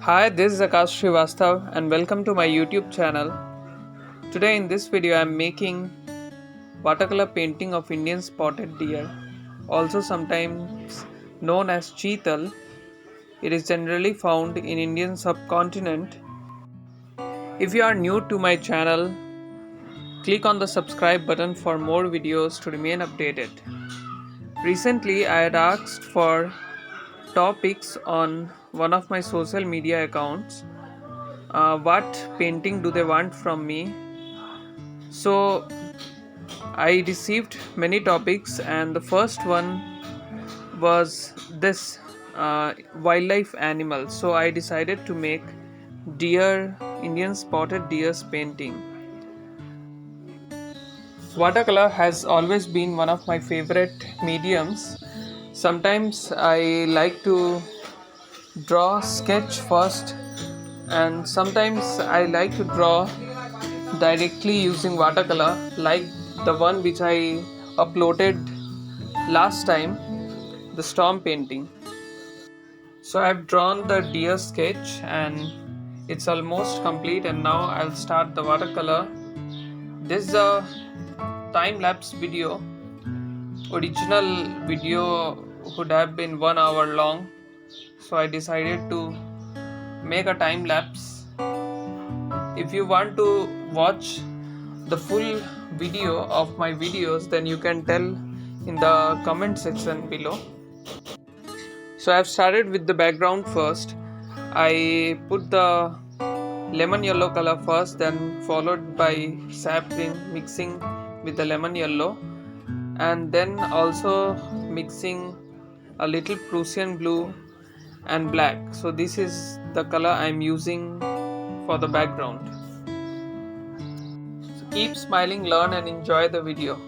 Hi, this is Akash Shrivastava and welcome to my YouTube channel. Today in this video I am making watercolor painting of Indian spotted deer, also sometimes known as Chital. It is generally found in Indian subcontinent. If you are new to my channel, click on the subscribe button for more videos to remain updated. Recently I had asked for topics on one of my social media accounts. What painting do they want from me? So I received many topics, and the first one was this wildlife animal. So I decided to make deer, Indian spotted deer's painting. Watercolor has always been one of my favorite mediums. Sometimes I like to draw sketch first, and sometimes I like to draw directly using watercolor, like the one which I uploaded last time, the storm painting. So I've drawn the deer sketch and it's almost complete, and now I'll start the watercolor. This is a time-lapse video. Original video would have been 1 hour long, so I decided to make a time lapse. If you want to watch the full video of my videos, then you can tell in the comment section below. So I've started with the background first. I put the lemon yellow color first, then followed by sap green, mixing with the lemon yellow, and then also mixing a little Prussian blue and black. So this is the color I'm using for the background. So keep smiling, learn and enjoy the video.